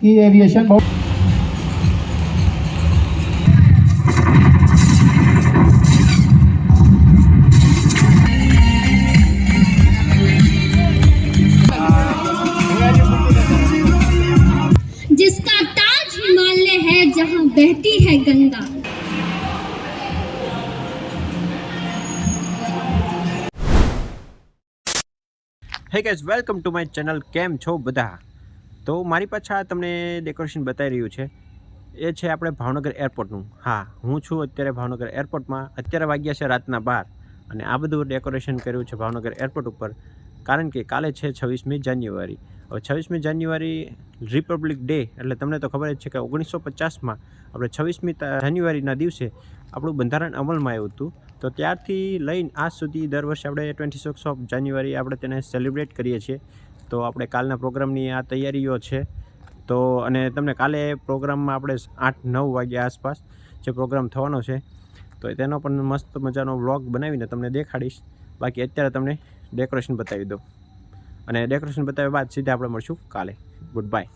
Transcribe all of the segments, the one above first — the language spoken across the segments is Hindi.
कि एविएशन बहुत जिसका ताज हिमालय है, जहाँ बहती है Ganga. Hey guys welcome to my channel. કેમ છો બધા? તો મારી પાછળ તમને ડેકોરેશન બતાવી રહ્યું છે એ છે આપણે ભાવનગર એરપોર્ટનું. હા, હું છું અત્યારે ભાવનગર એરપોર્ટમાં. અત્યારે વાગ્યા છે રાતના 12 અને આ બધું ડેકોરેશન કર્યું છે ભાવનગર એરપોર્ટ ઉપર, કારણ કે કાલે છે 26મી જાન્યુઆરી. હવે 26મી જાન્યુઆરી રિપબ્લિક ડે, એટલે તમને તો ખબર જ છે કે 1950માં આપણે 26મી જાન્યુઆરીના દિવસે આપણું બંધારણ અમલમાં આવ્યું હતું. તો ત્યારથી લઈને આજ સુધી દર વર્ષે આપણે 26 ઓફ જાન્યુઆરી આપણે તેને સેલિબ્રેટ કરીએ છીએ. તો આપણે કાલના પ્રોગ્રામની આ તૈયારીઓ છે. તો અને તમને કાલે પ્રોગ્રામમાં આપણે 8-9 વાગ્યા આસપાસ જે પ્રોગ્રામ થવાનો છે તો તેનો પણ મસ્ત મજાનો વ્લોગ બનાવીને તમને દેખાડીશ. બાકી અત્યારે તમને ડેકોરેશન બતાવી દઉં અને ડેકોરેશન બતાવ્યા બાદ સીધા આપણે મળશું કાલે. Good bye.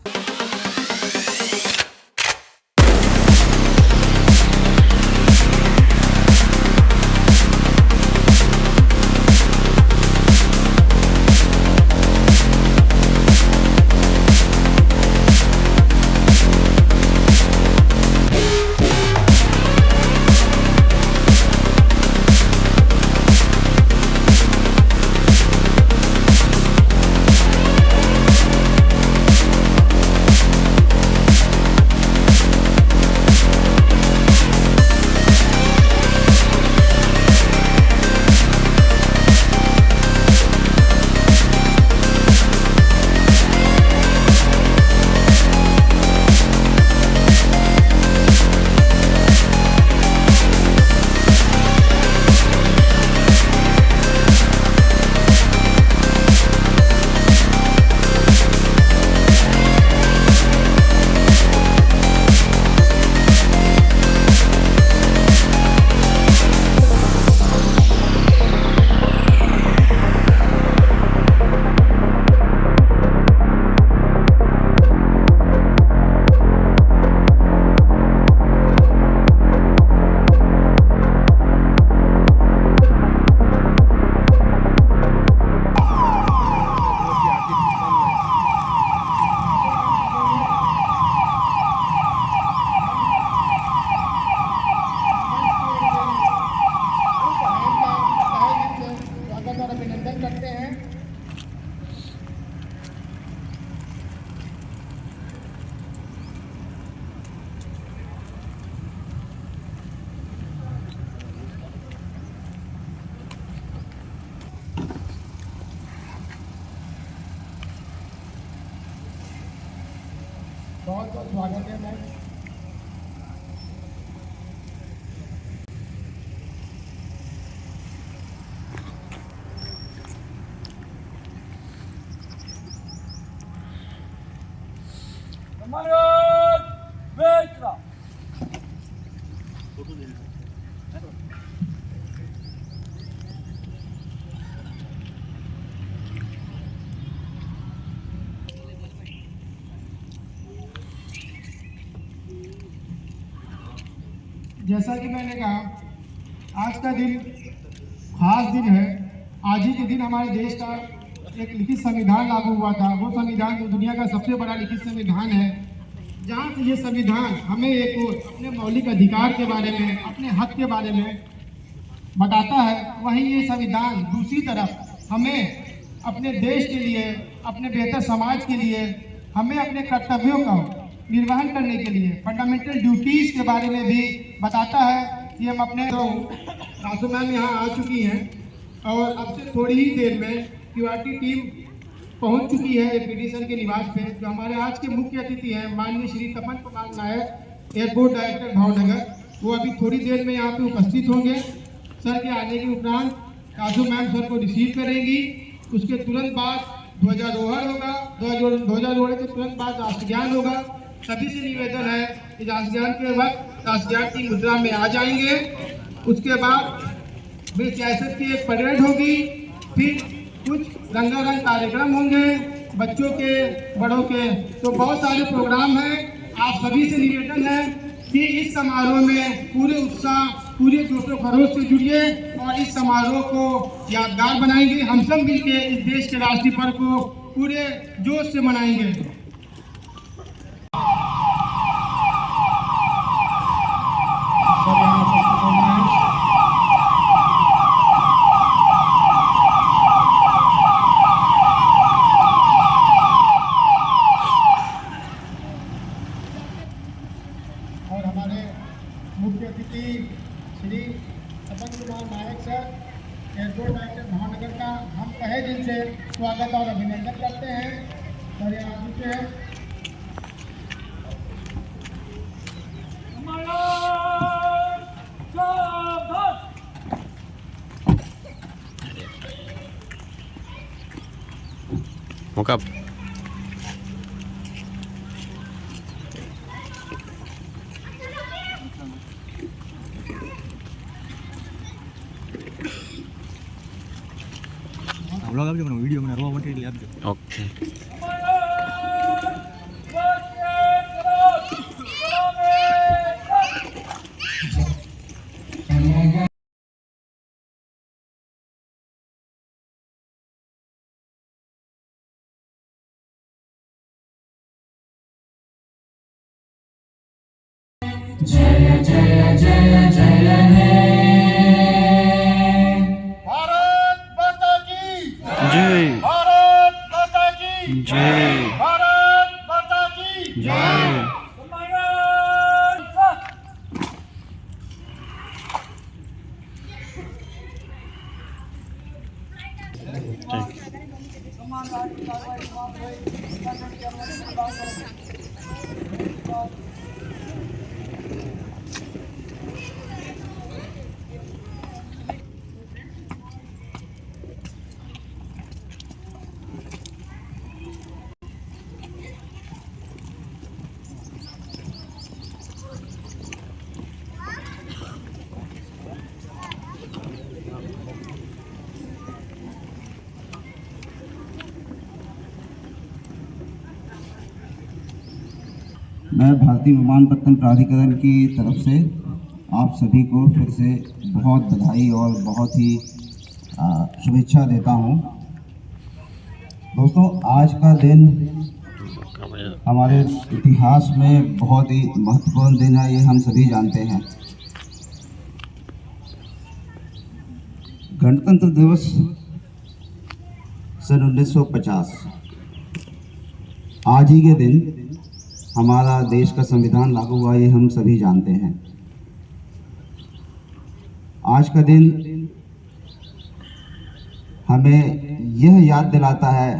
बहुत बहुत स्वागत है मैम. जैसा कि मैंने कहा, आज का दिन खास दिन है. आज ही के दिन हमारे देश का एक लिखित संविधान लागू हुआ था. वो संविधान जो दुनिया का सबसे बड़ा लिखित संविधान है, जहाँ से ये संविधान हमें एक और अपने मौलिक अधिकार के बारे में, अपने हक के बारे में बताता है, वहीं ये संविधान दूसरी तरफ हमें अपने देश के लिए, अपने बेहतर समाज के लिए, हमें अपने कर्तव्यों का निर्वहन करने के लिए फंडामेंटल ड्यूटीज के बारे में भी बताता है कि हम अपने. रासू मैम यहाँ आ चुकी हैं और अब से थोड़ी ही देर में क्यूआरटी टीम पहुँच चुकी है एपीडी सर के निवास पे. जो हमारे आज के मुख्य अतिथि हैं माननीय श्री तपन कुमार नायक, एयरपोर्ट डायरेक्टर भावनगर, वो अभी थोड़ी देर में यहाँ पे उपस्थित होंगे. सर के आने के उपरांत रासू मैम सर को रिसीव करेंगी. उसके तुरंत बाद ध्वजारोहण होगा. ध्वजारोहण के तुरंत बाद राष्ट्रज्ञान होगा. सभी से निवेदन है कि राष्ट्रज्ञान के वक्त राष्ट्रज्ञान की मुद्रा में आ जाएंगे. उसके बाद वीर सियासत की एक परेड होगी, फिर कुछ रंगारंग कार्यक्रम होंगे बच्चों के, बड़ों के, तो बहुत सारे प्रोग्राम हैं। आप सभी से निवेदन है कि इस समारोह में पूरे उत्साह, पूरे जोशो खरोश से जुड़िए और इस समारोह को यादगार बनाएंगे। हम सब मिलकर इस देश के राष्ट्रीय पर्व को पूरे जोश से मनाएंगे। और हमारे मुख्य अतिथि श्री तपन Kumar Nayak sir, airport director Bhavnagar का हम तहे दिल से स्वागत और अभिनंदन करते हैं। और यहाँ आ चुके हैं। मौका વ્લોગ આપજો મને વિડીયો મને રોવા માટે એટલે આપજો ઓકે भारत माता की जय भारत माता की जय भारत माता की जय मैं भारतीय विमानपत्तन प्राधिकरण की तरफ से आप सभी को फिर से बहुत बधाई और बहुत ही शुभेच्छा देता हूं। दोस्तों, आज का दिन हमारे इतिहास में बहुत ही महत्वपूर्ण दिन है, ये हम सभी जानते हैं। गणतंत्र दिवस सन 1950, आज ही के दिन हमारा देश का संविधान लागू हुआ, ये हम सभी जानते हैं। आज का दिन हमें यह याद दिलाता है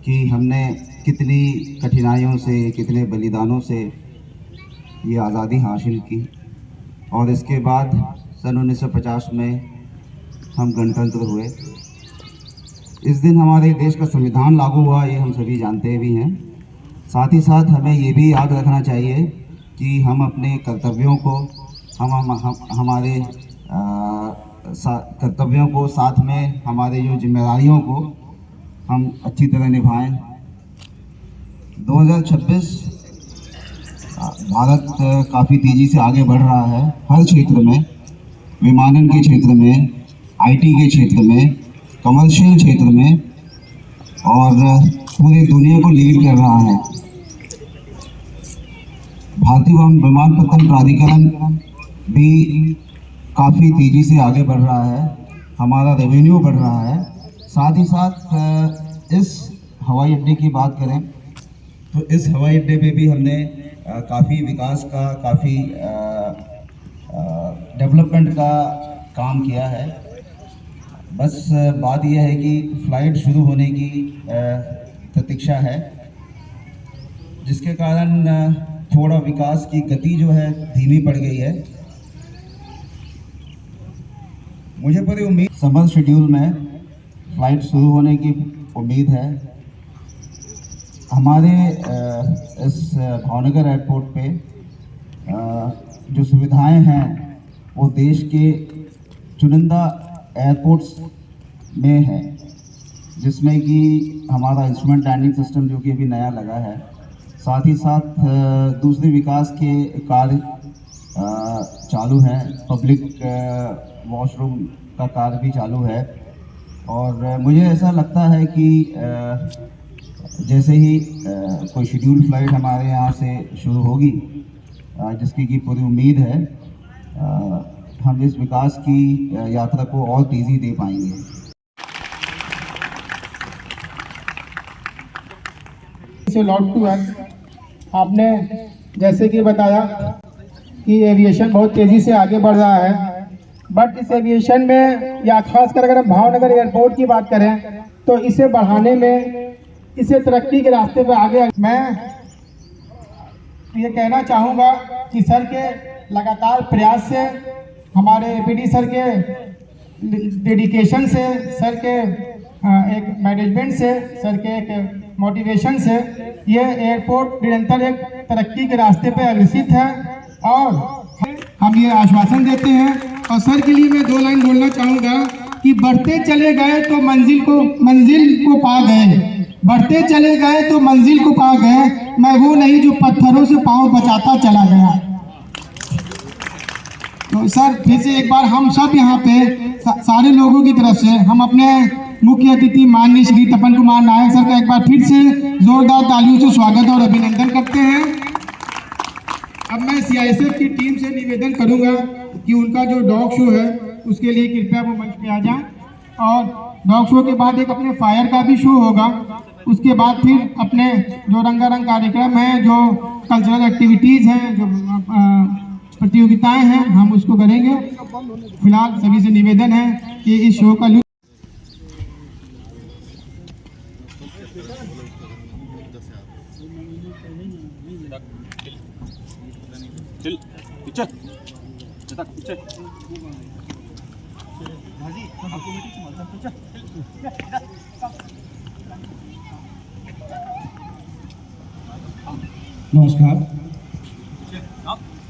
कि हमने कितनी कठिनाइयों से, कितने बलिदानों से ये आज़ादी हासिल की और इसके बाद सन 1950 में हम गणतंत्र हुए। इस दिन हमारे देश का संविधान लागू हुआ, ये हम सभी जानते भी हैं। साथ ही साथ हमें ये भी याद रखना चाहिए कि हम अपने कर्तव्यों को हमारे कर्तव्यों को, साथ में हमारे जो जिम्मेदारियों को हम अच्छी तरह निभाएं। 2026 भारत काफ़ी तेज़ी से आगे बढ़ रहा है हर क्षेत्र में, विमानन के क्षेत्र में, आईटी के क्षेत्र में, कमर्शियल क्षेत्र में, और पूरी दुनिया को लीड कर रहा है। भारतीय विमानपत्तन प्राधिकरण भी काफ़ी तेज़ी से आगे बढ़ रहा है, हमारा रेवेन्यू बढ़ रहा है। साथ ही साथ इस हवाई अड्डे की बात करें तो इस हवाई अड्डे पे भी हमने काफ़ी विकास का, काफ़ी डेवलपमेंट का काम किया है। बस बात यह है कि फ़्लाइट शुरू होने की प्रतीक्षा है, जिसके कारण थोड़ा विकास की गति जो है धीमी पड़ गई है। मुझे पूरी उम्मीद समर शेड्यूल में फ़्लाइट शुरू होने की उम्मीद है। हमारे इस भावनगर एयरपोर्ट पे जो सुविधाएं हैं वो देश के चुनिंदा एयरपोर्ट्स में है। जिसमें कि हमारा इंस्ट्रूमेंट लैंडिंग सिस्टम जो कि अभी नया लगा है, साथ ही साथ दूसरे विकास के कार्य चालू हैं। पब्लिक वॉशरूम का कार्य भी चालू है और मुझे ऐसा लगता है कि जैसे ही कोई शेड्यूल फ्लाइट हमारे यहाँ से शुरू होगी, जिसकी की पूरी उम्मीद है, हम इस विकास की यात्रा को और तेज़ी दे पाएंगे। लॉर्ड टू आपने जैसे कि बताया कि एविएशन बहुत तेज़ी से आगे बढ़ रहा है, बट इस एविएशन में या खासकर अगर हम भावनगर एयरपोर्ट की बात करें तो इसे बढ़ाने में, इसे तरक्की के रास्ते पर आगे मैं ये कहना चाहूँगा कि सर के लगातार प्रयास से, हमारे एपीडी सर के डेडिकेशन से, सर के एक मैनेजमेंट से, सर के एक मोटिवेशन से ये एयरपोर्ट निरंतर एक तरक्की के रास्ते पर अग्रसित है और हम ये आश्वासन देते हैं। और सर के लिए मैं 2 लाइन बोलना चाहूँगा कि बढ़ते चले गए तो मंजिल को पा गए, बढ़ते चले गए तो मंजिल को पा गए, मैं वो नहीं जो पत्थरों से पाँव बचाता चला गया। तो सर फिर से एक बार हम सब यहाँ पे सारे लोगों की तरफ से हम अपने मुख्य अतिथि माननीय श्री तपन कुमार नायक सर का एक बार फिर से जोरदार तालियों से स्वागत और अभिनंदन करते हैं। अब मैं CISF की टीम से निवेदन करूंगा कि उनका जो डॉग शो है उसके लिए कृपया वो मंच पे आ जाएं और डॉग शो के बाद एक अपने फायर का भी शो होगा। उसके बाद फिर अपने जो रंगारंग कार्यक्रम हैं, जो कल्चरल एक्टिविटीज़ हैं, जो प्रतियोगिताएं हैं, हम उसको करेंगे। फिलहाल सभी से निवेदन है कि इस शो का नमस्कार।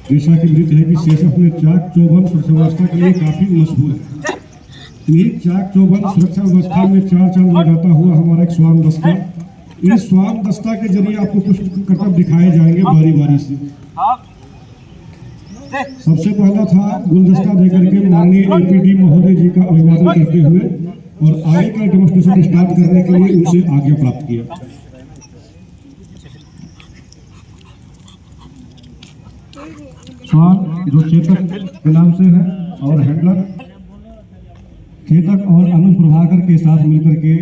जैसा कि मृत है कि CISF अपने चाक चौबंद सुरक्षा व्यवस्था के लिए काफी मशहूर है। इन्हीं चाक चौबंद सुरक्षा व्यवस्था में 4 चांद लगाता हुआ हमारा एक स्वान दस्ता, इस स्वान दस्ता के जरिए आपको कुछ कर्तव्य दिखाए जाएंगे बारी बारी से। सबसे पहला था गुलदस्ता देकर के माननीय APD महोदय जी का अभिवादन करते हुए और आगे का डेमोन्स्ट्रेशन स्टार्ट करने के लिए उनसे आज्ञा प्राप्त किया। स्वान जो चेतक के नाम से है और हैंडलर चेतक और अनुज प्रभाकर के साथ मिलकर के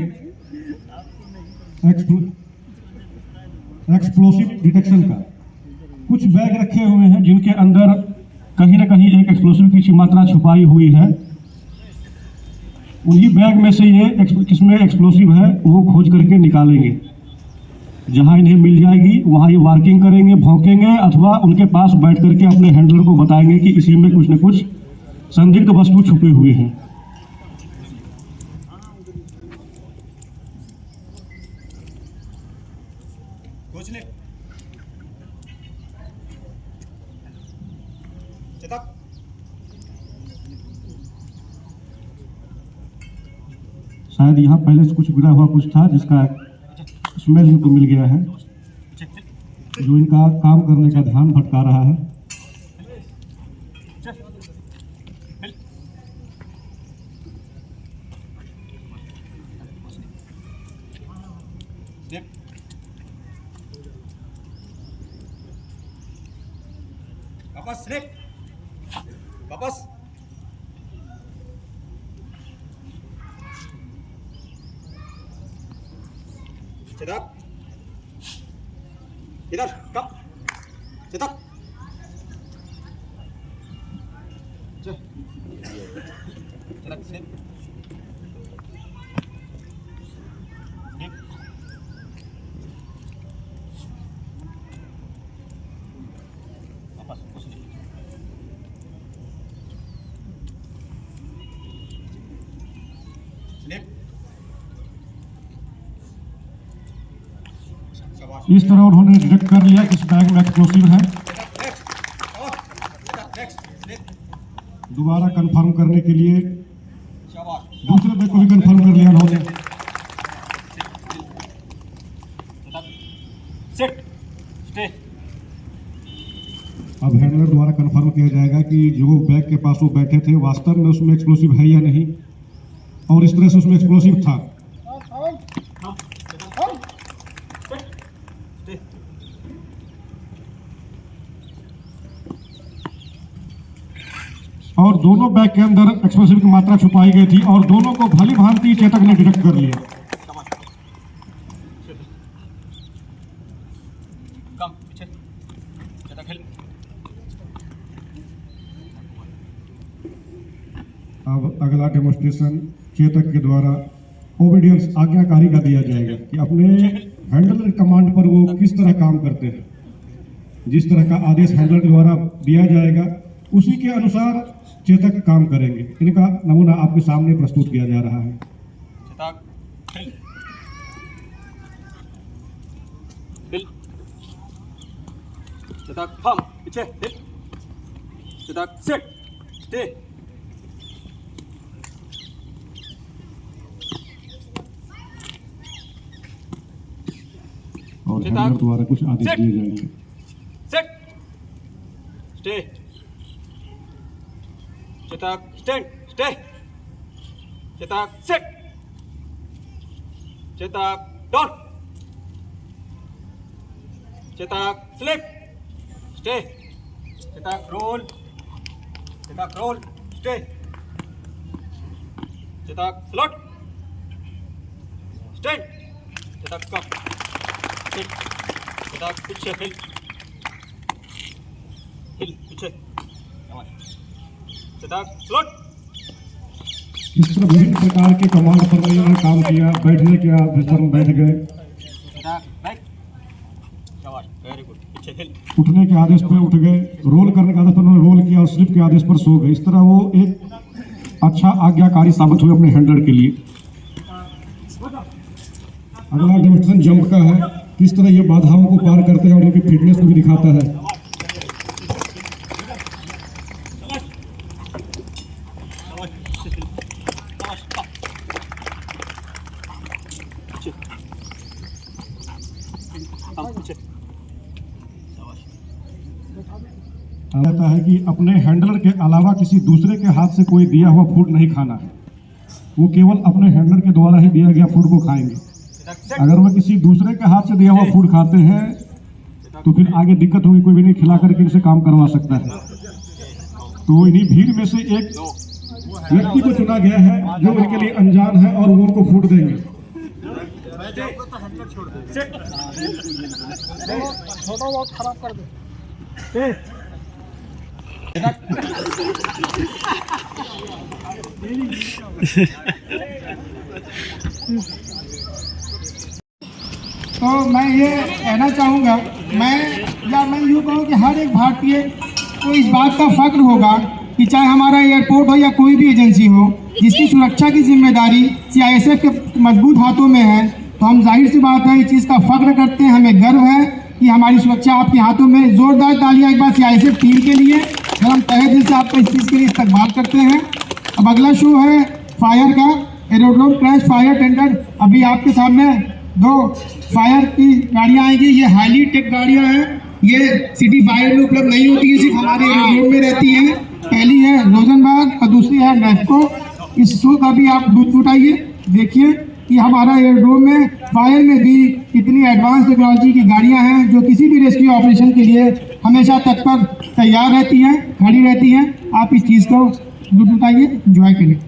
एक्सप्लोसिव डिटेक्शन का कुछ बैग रखे हुए हैं, जिनके अंदर कहीं न कहीं एक एक्सप्लोसिव की मात्रा छुपाई हुई है। उन्हीं बैग में से ये किसमें एक्सप्लोसिव है वो खोज करके निकालेंगे। जहां इन्हें मिल जाएगी वहां ये वार्किंग करेंगे, भौंकेंगे अथवा उनके पास बैठ करके अपने हैंडलर को बताएंगे कि इसी में कुछ न कुछ संदिग्ध वस्तु छुपे हुए हैं। शायद यहाँ पहले से कुछ गिरा हुआ कुछ था जिसका स्मेल इनको मिल गया है, जो इनका काम करने का ध्यान भटका रहा है। वापस वापस चेतक इधर कब चेतक इस तरह उन्होंने डिटेक्ट कर लिया कि इस बैग में एक्सप्लोसिव है। दोबारा कंफर्म करने के लिए दूसरे बैग को भी कंफर्म कर लिया उन्होंने। अब हैंडलर द्वारा कंफर्म किया जाएगा कि जो बैग के पास वो बैठे थे वास्तव में उसमें एक्सप्लोसिव है या नहीं, और इस तरह से उसमें एक्सप्लोसिव था। और दोनों बैग के अंदर एक्सप्लोसिव की मात्रा छुपाई गई थी और दोनों को भली भांति चेतक ने डिटेक्ट कर लिया। कम पीछे चेतक हिल। अब अगला डेमोन्स्ट्रेशन चेतक के द्वारा ओबीडियंस आज्ञाकारी का दिया जाएगा कि अपने हैंडलर कमांड पर वो किस तरह काम करते हैं। जिस तरह का आदेश हैंडलर के द्वारा दिया जाएगा उसी के अनुसार चेतक काम करेंगे। इनका नमूना आपके सामने प्रस्तुत किया जा रहा है। Chetak heel. Heel. Chetak form पीछे हिल। Chetak sit stay. और हैंडलर द्वारा कुछ आदेश दिए जाएंगे। Sit stay. Chetak stand stay. Chetak sit. Chetak down. Chetak slip stay. Chetak roll. Chetak roll stay. Chetak salute stand. Chetak come heel. Chetak पीछे हिल। हिल पीछे। चेतक स्लॉट। इस तरह विभिन्न प्रकार के कमांड पर इन्होंने काम किया। बैठने के बिस्तर में बैठ गए, चेतक बैक। शाबाश वेरी गुड। पीछे हिल। उठने के आदेश पर उठ गए, रोल करने के आदेश पर उन्होंने रोल किया और स्लिप के आदेश पर सो गए। इस तरह वो एक अच्छा आज्ञाकारी साबित हुए अपने हैंडलर के लिए। अगला डेमोन्स्ट्रेशन जंप का है। किस तरह ये बाधाओं को पार करते हैं और इनकी फिटनेस को भी दिखाता है। कहता है कि अपने हैंडलर के अलावा किसी दूसरे के हाथ से कोई दिया हुआ फूड नहीं खाना है। वो केवल अपने हैंडलर के द्वारा ही दिया गया फूड को खाएंगे। अगर वह किसी दूसरे के हाथ से दिया हुआ फूड खाते हैं तो फिर आगे दिक्कत होगी। कोई भी नहीं खिला करके इनसे काम करवा सकता है। तो इन्हीं भीड़ में से एक व्यक्ति को चुना गया है जो इनके लिए अनजान है और वो उनको फूड देंगे। छोटा बहुत खराब कर दे। तो मैं ये कहना चाहूँगा, मैं यूँ कहूँ कि हर एक भारतीय को इस बात का फख्र होगा कि चाहे हमारा एयरपोर्ट हो या कोई भी एजेंसी हो, जिसकी सुरक्षा की जिम्मेदारी सीआईएसएफ के मजबूत हाथों में है, तो हम जाहिर सी बात है इस चीज़ का फख्र करते हैं। हमें गर्व है कि हमारी सुरक्षा आपके हाथों में। ज़ोरदार तालियां एक बार सीआईएसएफ टीम के लिए, और हम तहे दिल से आपका इस चीज़ के लिए इस्तकबाल करते हैं। अब अगला शो है फायर का, एरोड्रोम क्रैश फायर टेंडर। अभी आपके सामने 2 फायर की गाड़ियाँ आएंगी। ये हाईली टेक गाड़ियाँ हैं, ये सिटी फायर में उपलब्ध नहीं होती है, सिर्फ हमारे एरोड्रोम में रहती हैं। पहली है रोजनबाग और दूसरी है नेफ्को। इस शो का भी आप दूध उठाइए, देखिए कि हमारा एयरड्रोम में फायर में भी कितनी एडवांस टेक्नोलॉजी की गाड़ियां हैं जो किसी भी रेस्क्यू ऑपरेशन के लिए हमेशा तत्पर तैयार रहती हैं, खड़ी रहती हैं। आप इस चीज़ को दूध उठाइए, एंजॉय करिए।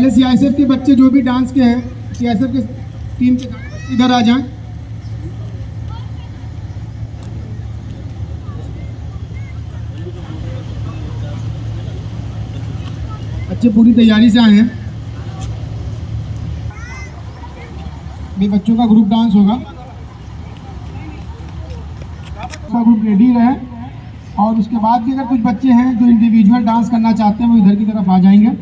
सारे सीआईएसएफ के बच्चे जो भी डांस के हैं, सीआईएसएफ के टीम के इधर आ जाएं। बच्चे पूरी तैयारी से आए हैं। अभी बच्चों का ग्रुप डांस होगा। सब ग्रुप रेडी रहे और उसके बाद भी अगर कुछ बच्चे हैं जो इंडिविजुअल डांस करना चाहते हैं वो इधर की तरफ आ जाएंगे।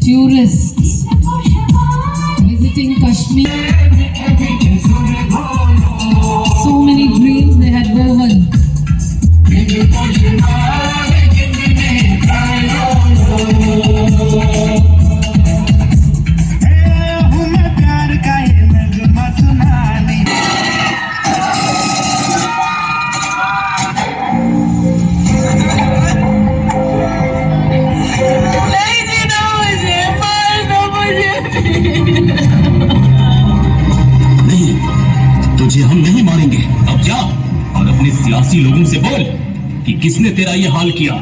Tourists visiting Kashmir. So many dreams they had woven. तुझे हम नहीं मारेंगे। अब जा और अपने सियासी लोगों से बोल कि किसने तेरा ये हाल किया।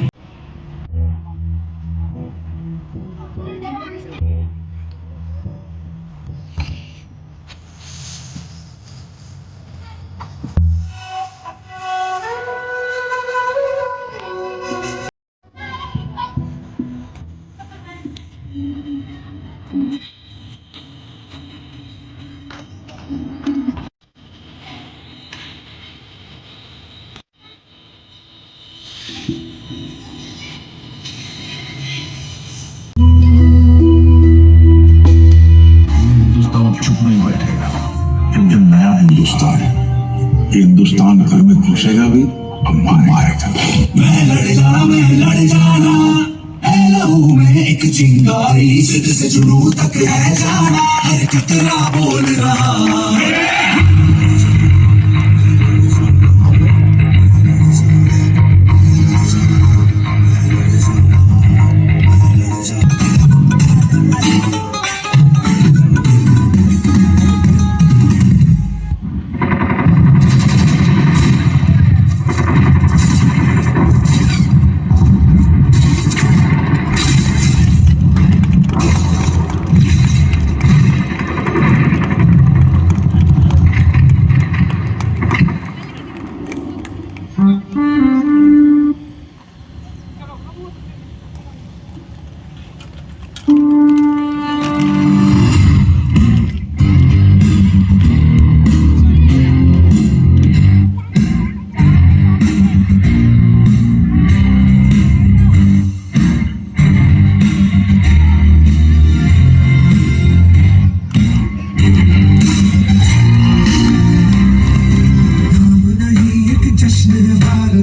चुप नहीं बैठेगा क्योंकि नया हिंदुस्तान है। ये हिंदुस्तान घर में घुसेगा भी और मारेगा। मैं लड़ जाना है लहू में एक चिंगारी से जुनून तक है जाना है कतरा बोल रहा।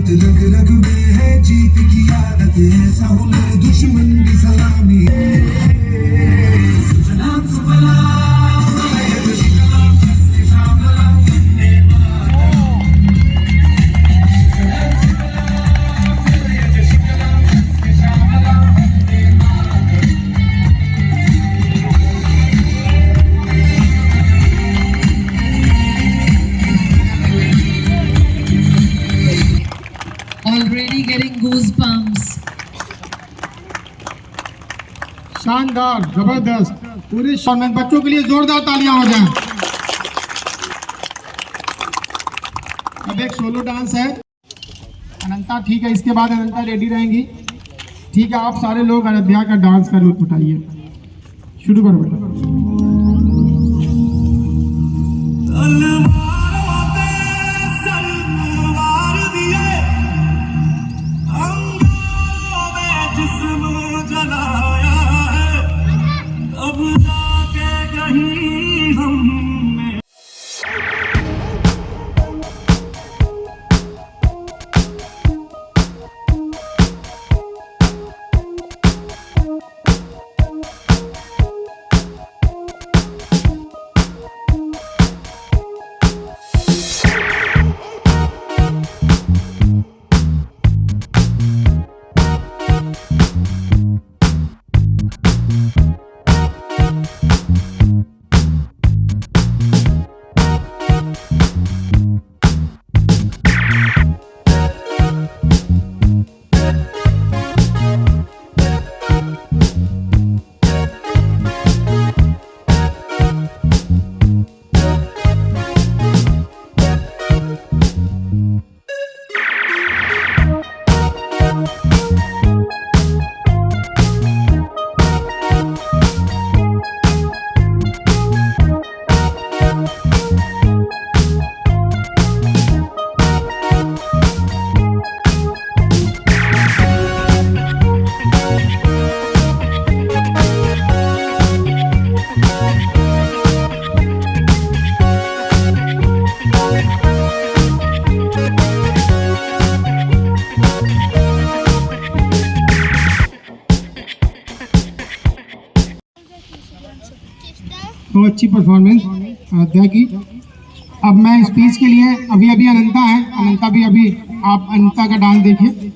रग रग में है जीत की आदत ऐसा हूँ मैं दुश्मन की सलामी Already getting goosebumps. शानदार, जबरदस्त, पूरे शॉर्ट बच्चों के लिए जोरदार तालियां हो जाएं। अब एक सोलो डांस है। अनंता ठीक है, इसके बाद अनंता रेडी रहेंगी। ठीक है, आप सारे लोग अयोध्या का डांस कर उठाइए, शुरू करो बेटा। तो अच्छी परफॉर्मेंस अयोध्या की। अब मैं स्पीच के लिए अभी अनंता है, अनंता भी अभी आप अनंता का डांस देखिए।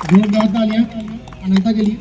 जोरदार तालियां अनंता के लिए।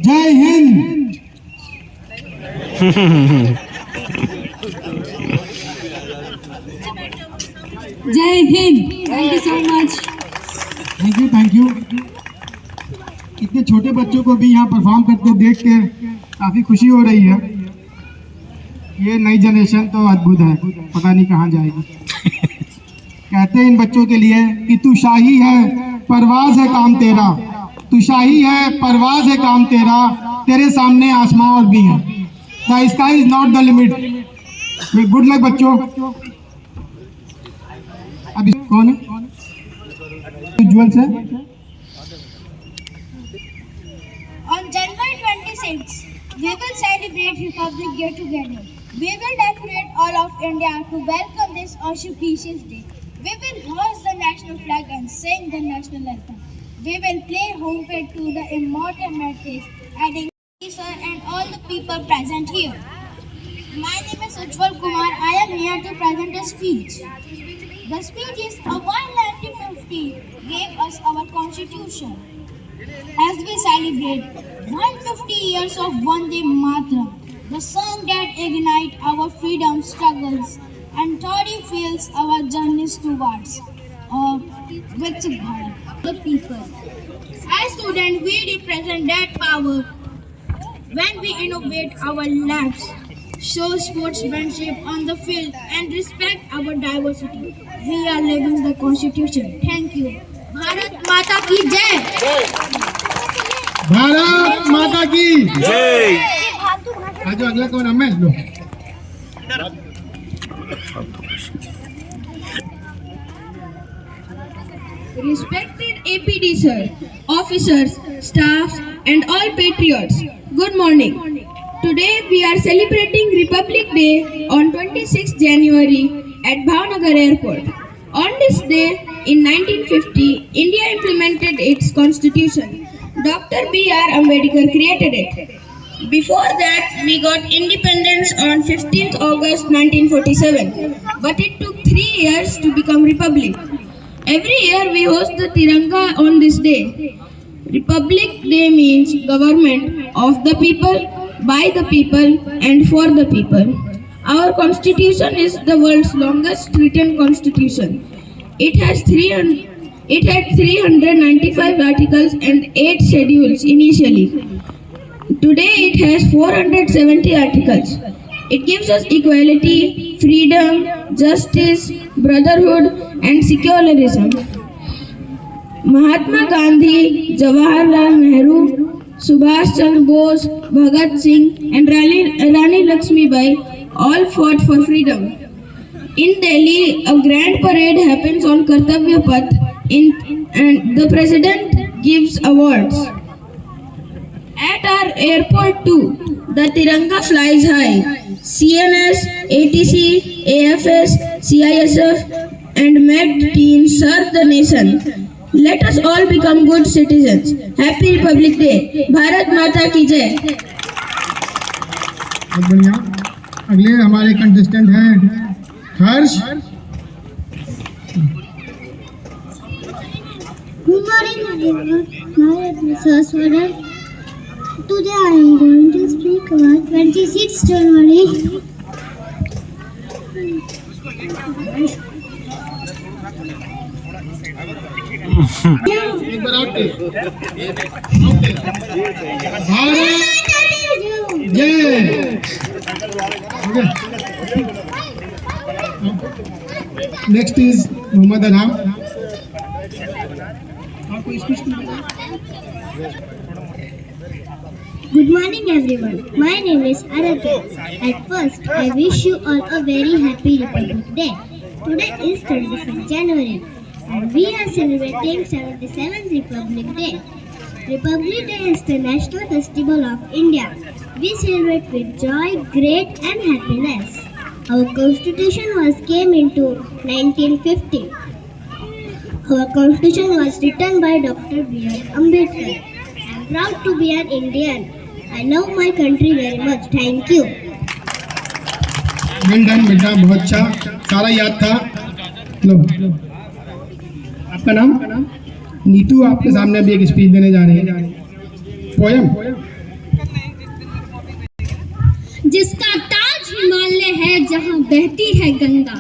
जय हिंद। जय Hind. Thank you so much. Thank you. इतने छोटे बच्चों को भी यहाँ परफॉर्म करते देख के काफी खुशी हो रही है। ये नई जनरेशन तो अद्भुत है, पता नहीं कहाँ जाएगी। कहते हैं इन बच्चों के लिए कि तू शाही है, परवाज है काम तेरा, तू शाही है, परवाज है काम तेरा, तेरे सामने आसमां और भी है। The sky is not the limit. Good luck बच्चों। अभी कौन है? उज्जवल से। On January 26, we will celebrate Republic Day together. We will decorate all of India to welcome this auspicious day. We will hoist the national flag and sing the national anthem. We will play homage to the immortal martyrs, adding sir and all people present here. My name is Ujjwal Kumar. I am here to present a speech. The speech is a 1950 gave us our constitution. As we celebrate 150 years of Vande Mataram, the song that ignites our freedom struggles and thoroughly fuels our journeys towards Viksit Bharat, the people. As students, we represent that power when we innovate our labs, show sportsmanship on the field, and respect our diversity. We are living the Constitution. Thank you. Bharat Mata ki Jai. Bharat माता की જય. आज अगला कौन हम लो Respected APD sir, officers, staffs and all patriots, good morning. Today we are celebrating Republic Day on 26th January at Bhavnagar Airport. On this day in 1950, India implemented its constitution. Dr. B.R. Ambedkar created it. Before that, we got independence on 15th August 1947, but it took 3 years to become republic. Every year we host the Tiranga on this day. Republic Day means government of the people, by the people and for the people. Our constitution is the world's longest written constitution. It had 395 articles and 8 schedules initially. Today it has 470 articles. It gives us equality, freedom, justice, brotherhood and secularism. Mahatma Gandhi, Jawaharlal Nehru, Subhash Chandra Bose, Bhagat Singh and Rani Lakshmibai all fought for freedom. In Delhi, a grand parade happens on Kartavya Path and the president gives awards. At our airport too, the Tiranga flies high. CNS, ATC, AFS, CISF and MET teams serve the nation. Let us all become good citizens. Happy Republic Day. Bharat Mata ki Jai. बहुत बढ़िया अगले हमारे कंटेस्टेंट हैं हर्ष Good morning, everyone. My name is Saswara. Today I am going to speak about 26th January. एक बार आपके भारत जय next is Mohammed Anham Good morning, everyone. My name is Aradhya. At first, I wish you all a very happy Republic Day. Today is 26th January, and we are celebrating 77th Republic Day. Republic Day is the national festival of India. We celebrate with joy, great and happiness. Our constitution came into 1950. Our constitution was written by Dr. B.R. Ambedkar. I am proud to be an Indian. I love my country very much. Thank you. Well done बेटा बहुत अच्छा सारा याद था लो आपका नाम नीतू आपके सामने अभी एक स्पीच देने जा रही है पोयम जिसका ताज हिमालय है जहाँ बहती है गंगा,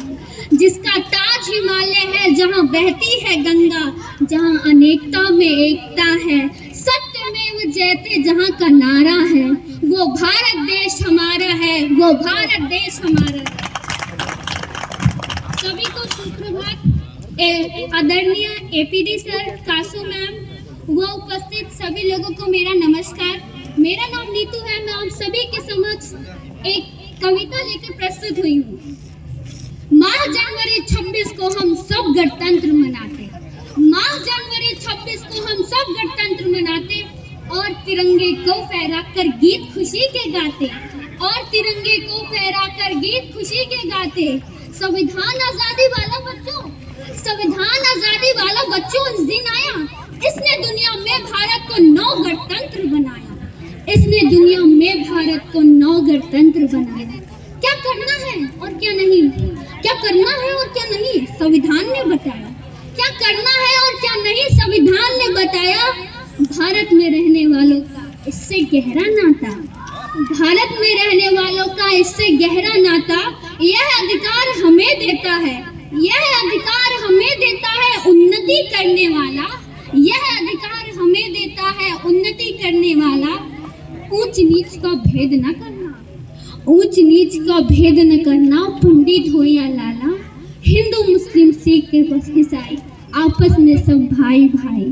जिसका ताज हिमालय है जहाँ बहती है गंगा, जहाँ अनेकता में एकता है, सत्यमेव जयते जहाँ का नारा है, वो भारत देश हमारा है, वो भारत देश हमारा है। सभी को सुप्रभात। आदरणीय एपीडी सर, कासू मैम, वो उपस्थित सभी लोगों को मेरा नमस्कार। मेरा नाम नीतू है। मैं आप सभी के समक्ष एक कविता लेकर प्रस्तुत हुई हूँ। माह जनवरी 26 को हम सब गणतंत्र मनाते, माह जनवरी 26 को हम सब गणतंत्र मनाते और तिरंगे को फहराकर गीत खुशी के गाते, और तिरंगे को फहराकर गीत खुशी के गाते। संविधान आजादी वाला बच्चों, संविधान आजादी वाला बच्चों इस दिन आया, इसने दुनिया में भारत को 9 गणतंत्र बनाया। इसने दुनिया में भारत को नव गणतंत्र बनाया। क्या करना है और क्या नहीं, क्या करना है और क्या नहीं, संविधान ने बताया। क्या करना है और क्या नहीं, संविधान ने बताया। भारत में रहने वालों का इससे गहरा नाता, भारत में रहने वालों का इससे गहरा नाता, यह अधिकार हमें देता है, यह अधिकार हमें देता है उन्नति करने वाला, यह अधिकार हमें देता है उन्नति करने वाला। ऊंच नीच का भेद न करना, ऊंच नीच का भेद न करना, पंडित हो या लाला, हिंदू मुस्लिम सिख के बस ईसाई आपस में सब भाई भाई,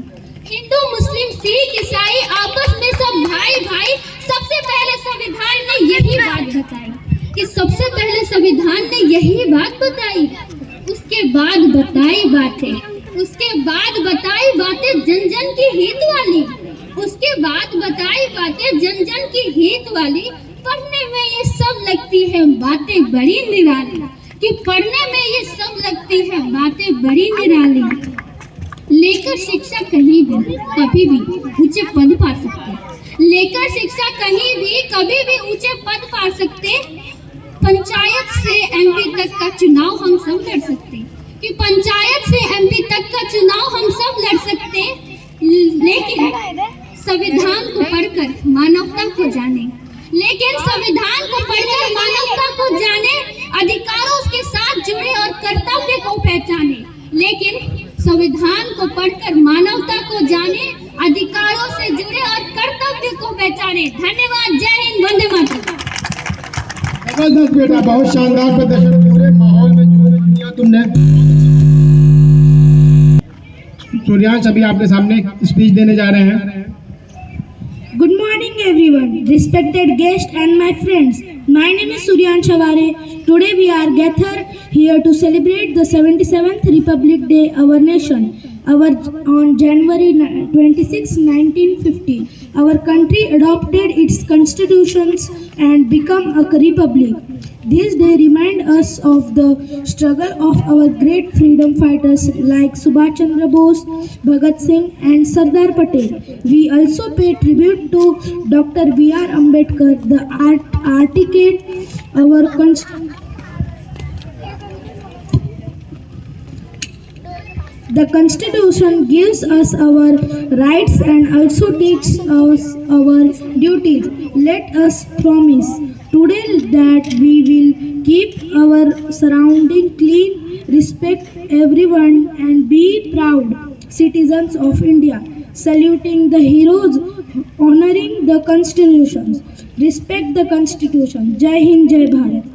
हिंदू मुस्लिम सिख ईसाई आपस में सब भाई भाई। सबसे पहले संविधान ने यही बात बताई कि सबसे पहले संविधान ने यही बात बताई, उसके बाद बताई बातें, उसके बाद बताई बातें जन जन की हित वाली, उसके बाद बताई बातें जन जन की हित वाली। पढ़ने में ये सब लगती है बातें बड़ी निराली, कि पढ़ने में ये सब लगती है बातें बड़ी निराली। लेकर शिक्षा कहीं भी कभी भी ऊंचे पद पा सकते, लेकर शिक्षा कहीं भी कभी भी ऊंचे पद पा सकते। पंचायत से एमपी तक का चुनाव हम सब लड़ सकते, कि पंचायत से एमपी तक का चुनाव हम सब लड़ सकते। लेकिन संविधान को पढ़कर मानवता को जाने, लेकिन संविधान को पढ़कर मानवता को जाने, अधिकारों के साथ जुड़े और कर्तव्य को पहचाने। लेकिन संविधान को पढ़कर मानवता को जाने, अधिकारों से जुड़े और कर्तव्य को पहचाने। धन्यवाद। जय हिंद। वंदे मातरम। जबरदस्त बेटा, बहुत शानदार प्रदर्शन, पूरे माहौल में जो दिया तुमने। सूर्यांश अभी आपके सामने स्पीच देने जा रहे हैं। Good morning everyone, respected guests and my friends. My name is Suryansh Avare. Today we are gathered here to celebrate the 77th Republic Day our nation. On January 26, 1950, our country adopted its constitutions and became a republic. This day reminds us of the struggle of our great freedom fighters like Subhash Chandra Bose, Bhagat Singh and Sardar Patel. We also pay tribute to Dr. B.R. Ambedkar, the articulate our The Constitution gives us our rights and also teaches us our duties. Let us promise today that we will keep our surrounding clean, respect everyone and be proud citizens of India. Saluting the heroes, honoring the constitutions, respect the Constitution. Jai Hind, Jai Bharat.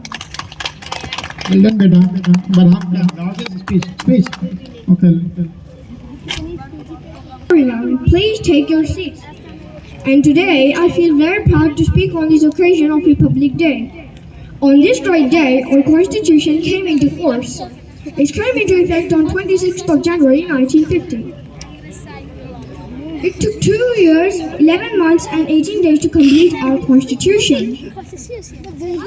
Well done, beta. But speech. Okay. Everyone, please take your seats. And today, I feel very proud to speak on this occasion of Republic Day. On this great day, our Constitution came into force. It came into effect on 26th of January 1950. It took 2 years, 11 months and 18 days to complete our Constitution.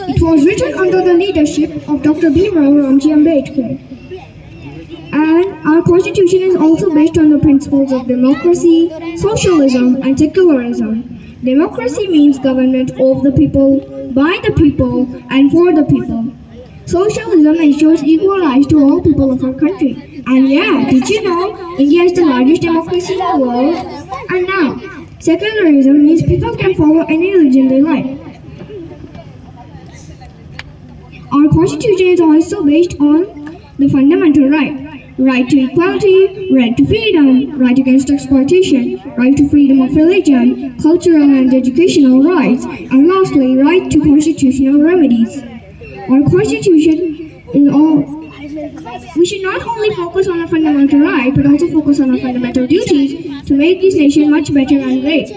It was written under the leadership of Dr. Bhimrao Ramji Ambedkar. And our Constitution is also based on the principles of democracy, socialism and secularism. Democracy means government of the people, by the people and for the people. Socialism ensures equal rights to all people of our country. And yeah, did you know India is the largest democracy in the world? And now, secularism means people can follow any religion they like. Our Constitution is also based on the fundamental right to equality, right to freedom, right against exploitation, right to freedom of religion, cultural and educational rights, and lastly, right to constitutional remedies. Our Constitution is all. We should not only focus on our fundamental right, but also focus on our fundamental duties to make this nation much better and great.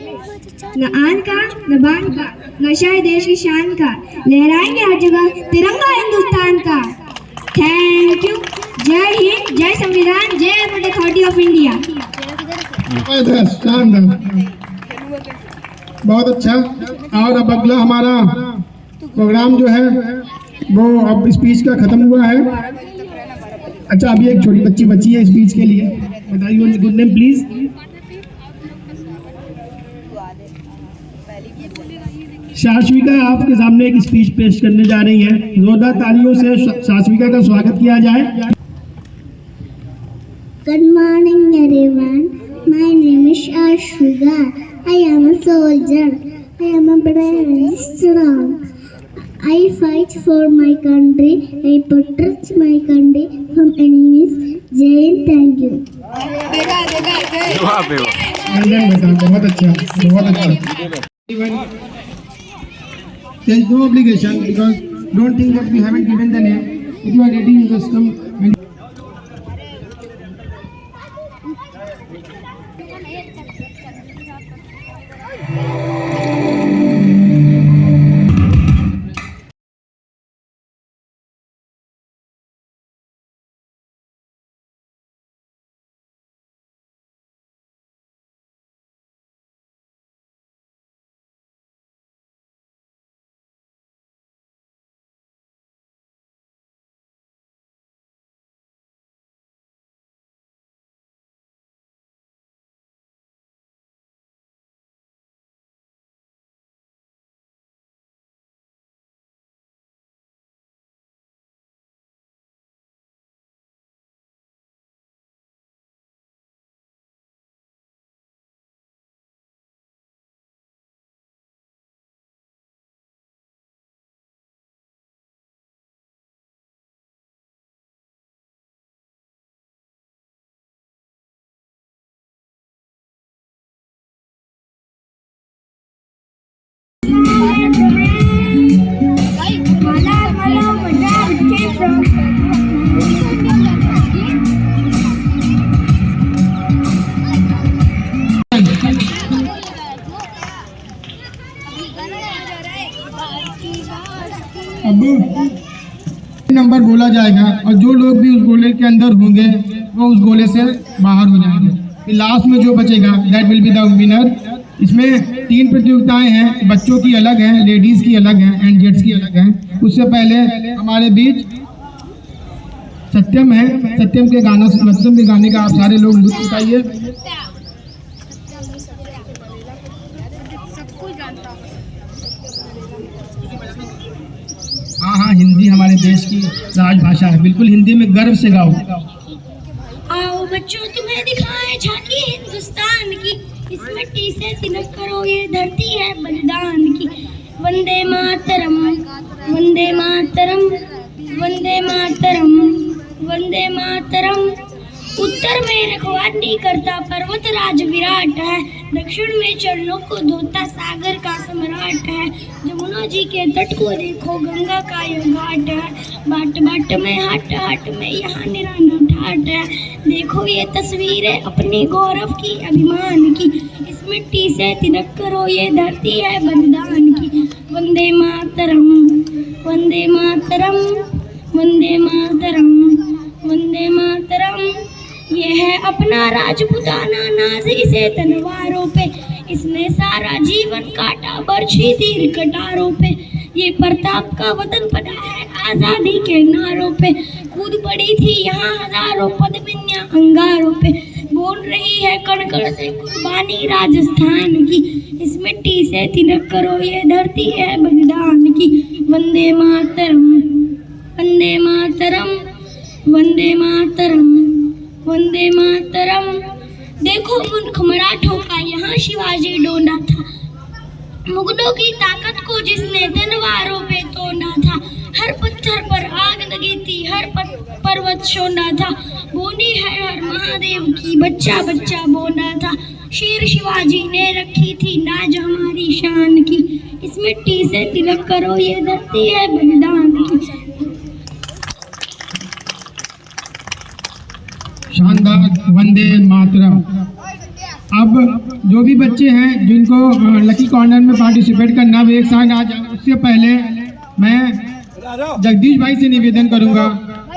न आन का, न बान का, नशा है देश की शान का, लहराएंगे हर जगह तिरंगा हिंदुस्तान का। Thank you. जय हिंद, जय संविधान, जय मदर अथॉरिटी ऑफ इंडिया। बहुत अच्छा। और अब अगला हमारा प्रोग्राम जो है वो अब स्पीच का खत्म हुआ है। अच्छा, अभी एक छोटी बच्ची बची है स्पीच के लिए। बताइए गुड नेम प्लीज। शाश्विका आपके सामने एक स्पीच पेश करने जा रही हैं। जोरदार तालियों से शाश्विका का स्वागत किया जाए। Good morning everyone. My name is Ashwika. I am a soldier. I am a brave and strong. I fight for my country. I protect my country from enemies. Jai Hind. Thank you. वाह बे वाह। बेटा बहुत अच्छा, बहुत अच्छा। There is no obligation because don't think that we haven't given the name. If you are ready, you just come. अब नंबर बोला जाएगा और जो लोग भी उस गोले के अंदर होंगे वो उस गोले से बाहर हो जाएंगे। फिर लास्ट में जो बचेगा that will be the winner. इसमें 3 प्रतियोगिताएं हैं, बच्चों की अलग हैं, लेडीज की अलग हैं एंड जेंट्स की अलग हैं। उससे पहले हमारे बीच सत्यम है। सत्यम के गाने का आप सारे लोग लुत्फ उठाइए। हाँ, हिंदी हमारे देश की राजभाषा है, बिल्कुल हिंदी में गर्व से गाओ। आओ बच्चों तुम्हें दिखाएं झांकी हिंदुस्तान की, इस मिट्टी से तिलक करो ये धरती है बलिदान की। वंदे मातरम, वंदे मातरम, वंदे मातरम, वंदे मातरम। उत्तर में रखवाली करता पर्वत राज विराट है, दक्षिण में चरणों को धोता सागर का सम्राट है। जमुना जी के तट को देखो गंगा का ये घाट है, बाट बाट में हाट हाट में यहाँ निराना ठाट है। देखो ये तस्वीरें अपने गौरव की अभिमान की, इस मिट्टी से तिलक करो ये धरती है बलिदान की। वंदे मातरम, वंदे मातरम, वंदे मातरम, वंदे मातरम। ये है अपना राजपुताना नाजी से तलवारों पे, इसने सारा जीवन काटा बरछी तीर कटारों पे। ये प्रताप का वतन बना है आजादी के नारों पे, कूद पड़ी थी यहाँ हजारों पदमिनियां अंगारों पे। बोल रही है कण कण से कुर्बानी राजस्थान की, इस मिट्टी से तिलक करो ये धरती है बलिदान की। वंदे मातरम, वंदे मातरम, वंदे मातरम, वंदे मातरम। देखो मुल्क मराठों का यहाँ शिवाजी डोंडा था, मुगलों की ताकत को जिसने तलवारों पे तोड़ा था। हर पत्थर पर आग लगी थी, हर पर्वत सोना था। बोली है हर महादेव की बच्चा बच्चा बोला था। शेर शिवाजी ने रखी थी लाज हमारी शान की, इस मिट्टी से तिलक करो ये धरती है बलिदान की। शानदार, वंदे मातरम। अब जो भी बच्चे हैं जिनको लकी कॉर्नर में पार्टिसिपेट करना वो एक साथ आ जाए। उससे पहले मैं जगदीश भाई से निवेदन करूंगा।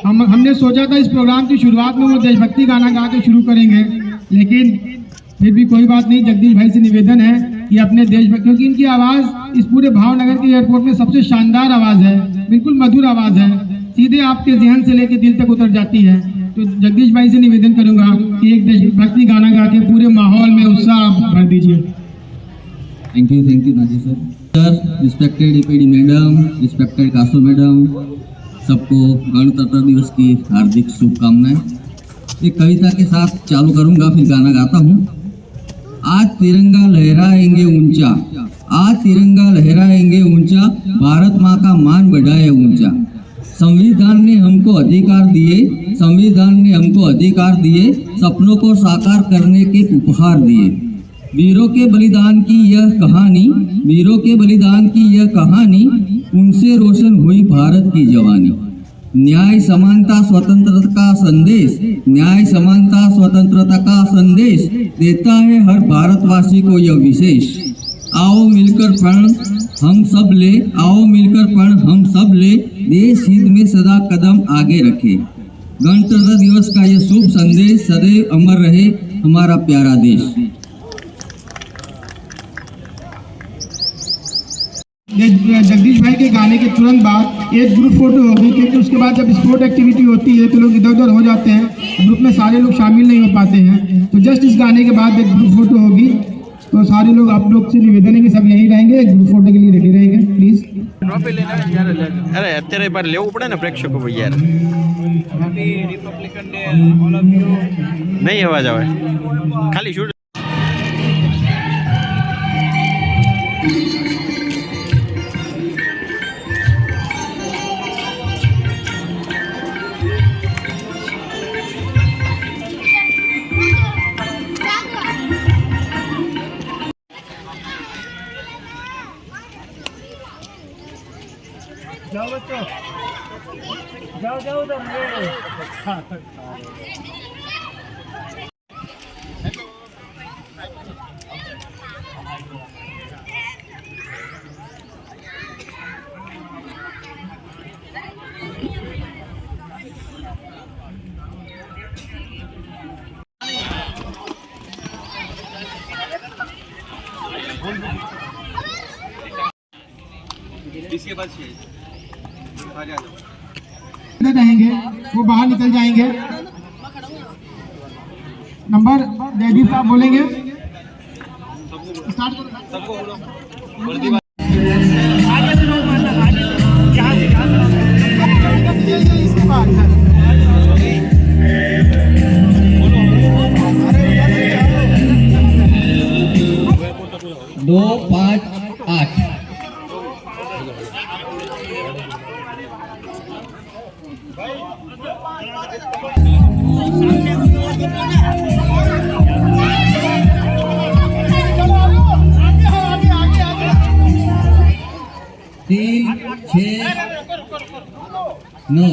हमने सोचा था इस प्रोग्राम की शुरुआत में वो देशभक्ति गाना गा के शुरू करेंगे, लेकिन फिर भी कोई बात नहीं। जगदीश भाई से निवेदन है कि अपने देशभक्ति, क्योंकि इनकी आवाज़ इस पूरे भावनगर के एयरपोर्ट में सबसे शानदार आवाज़ है, बिल्कुल मधुर आवाज़ है, सीधे आपके जहन से लेकर दिल तक उतर जाती है। तो जगदीश भाई से निवेदन करूंगा कि एक देशभक्ति गाना गा के पूरे माहौल में उत्साह भर दीजिए। Thank you Nazi sir. Respected EPD madam, respected Kaso madam, सबको गणतंत्र दिवस की हार्दिक शुभकामनाएं। एक कविता के साथ चालू करूंगा, फिर गाना गाता हूँ। आज तिरंगा लहराएंगे ऊंचा, आज तिरंगा लहराएंगे ऊंचा, भारत माँ का मान बढ़ाए ऊंचा। संविधान ने हमको अधिकार दिए, संविधान ने हमको अधिकार दिए, सपनों को साकार करने के उपहार दिए। वीरों के बलिदान की यह कहानी, वीरों के बलिदान की यह कहानी, उनसे रोशन हुई भारत की जवानी। न्याय समानता स्वतंत्रता का संदेश, न्याय समानता स्वतंत्रता का संदेश देता है हर भारतवासी को यह विशेष। आओ मिलकर प्रण हम सब ले, आओ मिलकर प्रण हम सब ले, देश हित में सदा कदम आगे रखे। गणतंत्र दिवस का यह शुभ संदेश सदैव अमर रहे हमारा प्यारा देश। जगदीश भाई के गाने के तुरंत बाद एक ग्रुप फोटो होगी, क्योंकि उसके बाद जब स्पोर्ट एक्टिविटी होती है तो लोग इधर उधर हो जाते हैं, ग्रुप में सारे लोग शामिल नहीं हो पाते हैं। तो जस्ट इस गाने के बाद एक ग्रुप फोटो होगी, तो सारे लोग आप लोग से निवेदन है कि सब यहीं रहेंगे, ग्रुप फोटो के लिए रेडी रहेंगे प्लीज। अरे અત્યારે બાર લેવું પડે ને પ્રેક્ષકો ભાઈ યાર, નહીં અવાજ આવે ખાલી શૂટ। जाओ बच्चों, जाओ जाओ उधर। इसके बाद रहेंगे वो बाहर निकल जाएंगे। नंबर जयदीप साहब बोलेंगे, स्टार्ट करो। इसके बाद 2, 5, 8। तीन, 6, 9।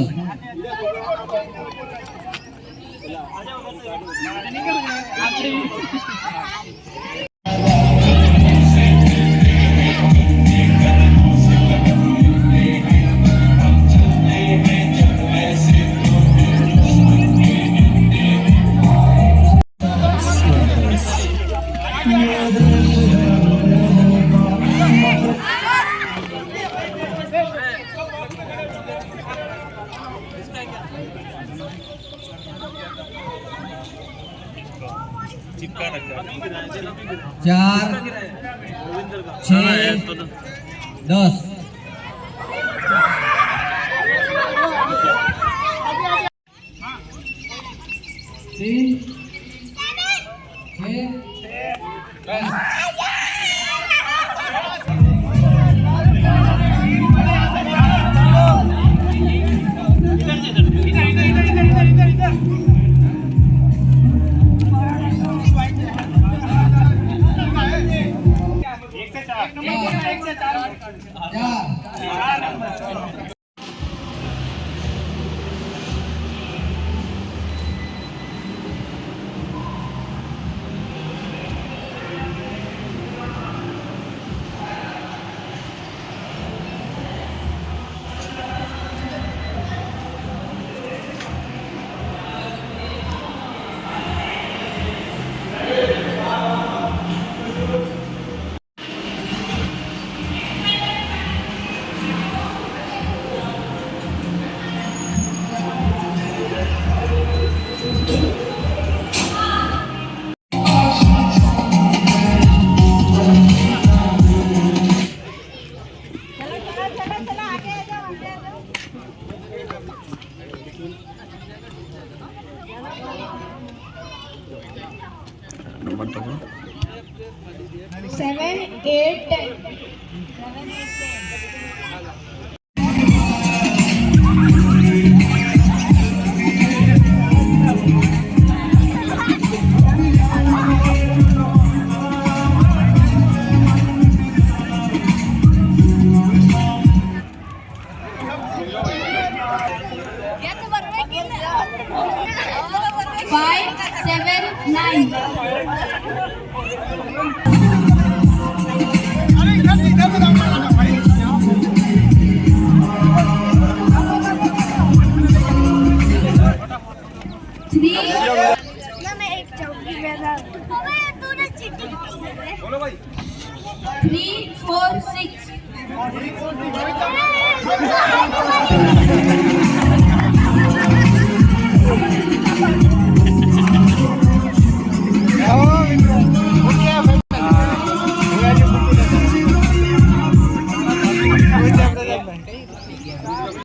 चार, 6, 10। तीन, 6, 10। પડતો છે. 7, 8, 10. 5, 7, 9. बोलो भाई 3, 4, 6.